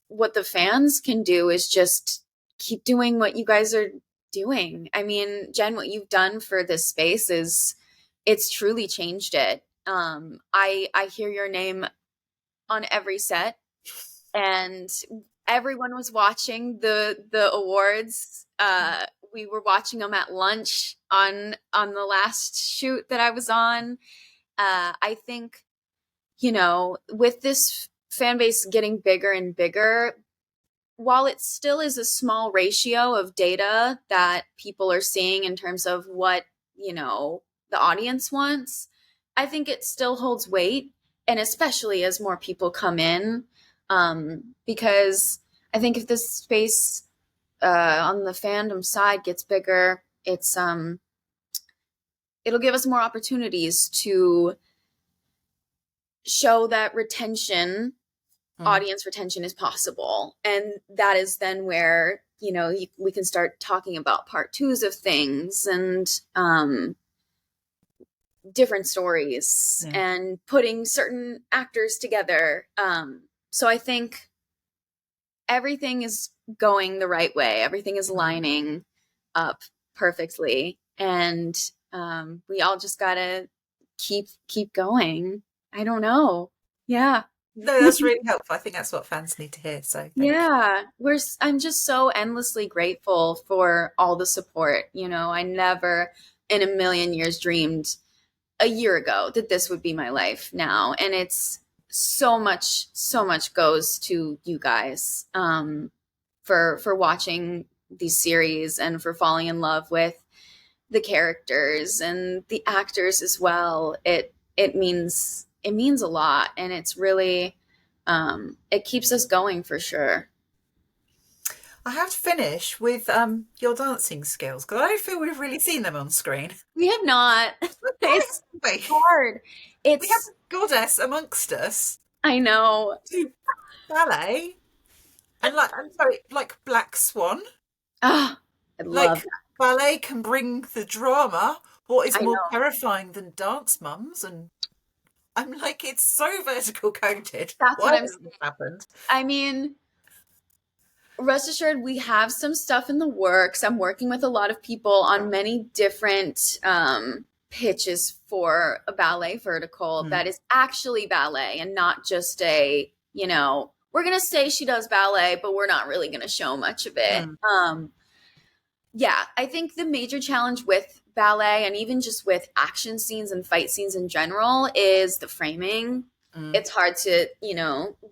what the fans can do is just keep doing what you guys are doing. I mean, Jen, what you've done for this space is it's truly changed it. I hear your name on every set, and everyone was watching the awards. We were watching them at lunch on the last shoot that I was on. I think, with this fan base getting bigger and bigger, while it still is a small ratio of data that people are seeing in terms of what, the audience wants, I think it still holds weight. And especially as more people come in, because I think if this space on the fandom side gets bigger, it'll give us more opportunities to show that audience retention is possible. And that is then where, we can start talking about part twos of things and different stories and putting certain actors together. So I think everything is going the right way. Everything is lining up perfectly. And we all just gotta keep going. I don't know. Yeah. No, that's really helpful. I think that's what fans need to hear. So thank you. Yeah, I'm just so endlessly grateful for all the support. I never in a million years dreamed a year ago that this would be my life now. And it's so much goes to you guys for watching these series and for falling in love with the characters and the actors as well. It means a lot, and it's really it keeps us going for sure. I have to finish with your dancing skills because I don't feel we've really seen them on screen. We have not. It's We hard. we have It's a goddess amongst us I know. do ballet and like I'm sorry, like Black Swan. Ah, I love Like that. ballet can bring the drama. What is I more know. terrifying than dance mums? And I'm like, it's so vertical coded. That's what Why I'm has this saying. happened? I mean, Rest assured, we have some stuff in the works. I'm working with a lot of people on many different pitches for a ballet vertical that is actually ballet and not just a, we're going to say she does ballet, but we're not really going to show much of it. Yeah, I think the major challenge with ballet and even just with action scenes and fight scenes in general is the framing. It's hard to,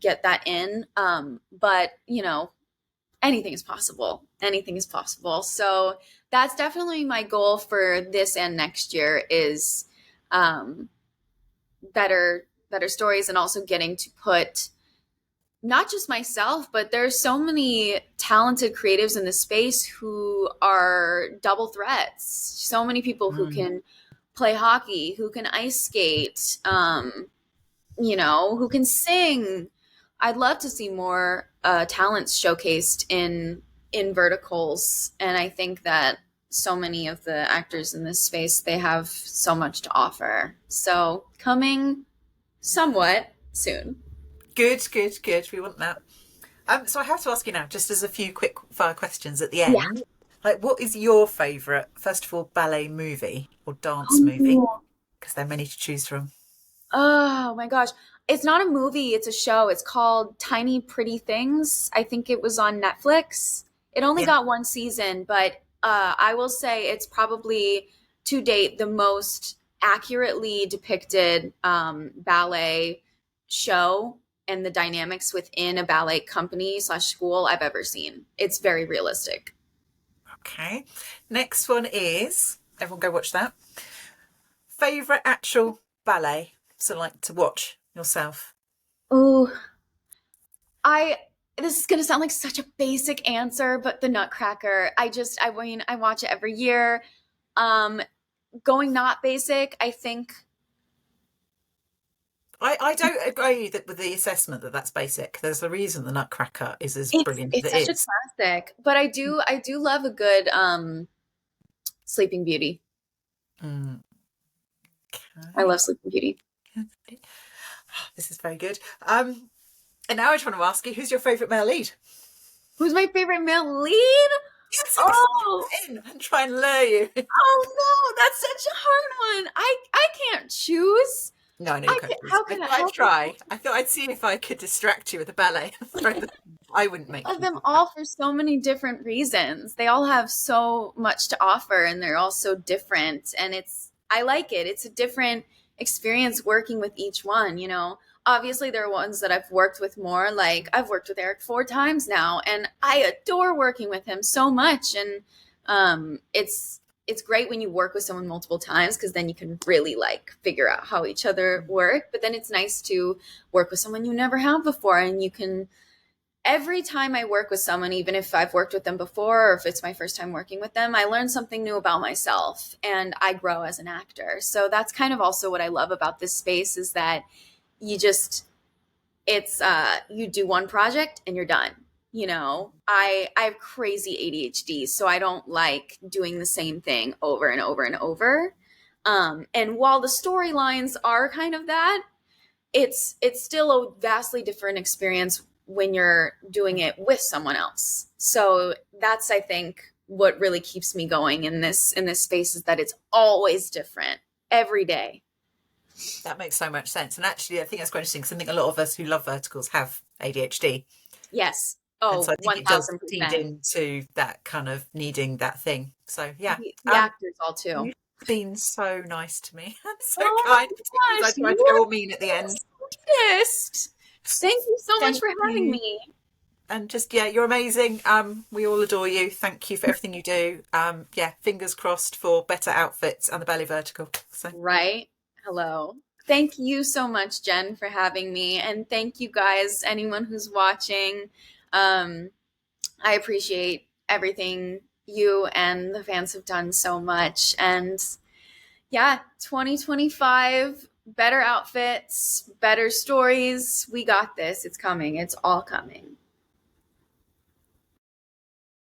get that in. But, anything is possible. Anything is possible. So that's definitely my goal for this and next year is better stories, and also getting to put not just myself, but there's so many talented creatives in the space who are double threats. So many people who can play hockey, who can ice skate, who can sing. I'd love to see more talents showcased in verticals, and I think that so many of the actors in this space, they have so much to offer. So coming somewhat soon. Good. We want that. So I have to ask you now, just as a few quick fire questions at the end. Yeah. Like, what is your favourite, first of all, ballet movie or dance movie? Because there are many to choose from. Oh my gosh. It's not a movie, it's a show. It's called Tiny Pretty Things. I think it was on Netflix. It only got one season, but I will say it's probably to date the most accurately depicted ballet show and the dynamics within a ballet company / school I've ever seen. It's very realistic. Okay. Next one is, everyone go watch that. Favourite actual ballet, so like to watch yourself? Ooh, this is going to sound like such a basic answer, but the Nutcracker, I watch it every year. Going not basic, I think. I don't agree with the assessment that that's basic. There's a reason the Nutcracker is as brilliant as It's it such is. a classic, but I do love a good Sleeping Beauty. Okay. I love Sleeping Beauty. This is very good. And now I just want to ask you, who's your favourite male lead? Who's my favorite male lead? Yes, oh, in and try and lure you. Oh no, that's such a hard one. I can't choose. No, I know you can't choose. I'd try. I thought I'd see if I could distract you with the ballet. I wouldn't make them all for so many different reasons. They all have so much to offer, and they're all so different. And I like it. It's a different experience working with each one, Obviously, there are ones that I've worked with more. Like, I've worked with Eric 4 times now, and I adore working with him so much. And it's great when you work with someone multiple times, because then you can really figure out how each other work. But then it's nice to work with someone you never have before, and you can, every time I work with someone, even if I've worked with them before or if it's my first time working with them, I learn something new about myself and I grow as an actor. So that's kind of also what I love about this space, is that you do one project and you're done. I have crazy ADHD, so I don't like doing the same thing over and over and over. And while the storylines are kind of that, it's still a vastly different experience when you're doing it with someone else. So that's, I think, what really keeps me going in this space, is that it's always different every day. That makes so much sense. And actually, I think that's quite interesting, because I think a lot of us who love verticals have ADHD. Yes. Oh, and so I think 1000%. it does feed into that kind of needing that thing. So, yeah. The actors all too. You've been so nice to me. So kind. I tried to go all mean at the end. Thank you so much for having me. And just, you're amazing. We all adore you. Thank you for everything you do. Fingers crossed for better outfits and the Ballet Vertical. So. Right. Hello. Thank you so much, Jen, for having me. And thank you guys, anyone who's watching. I appreciate everything you and the fans have done so much. And 2025, better outfits, better stories. We got this. It's coming. It's all coming.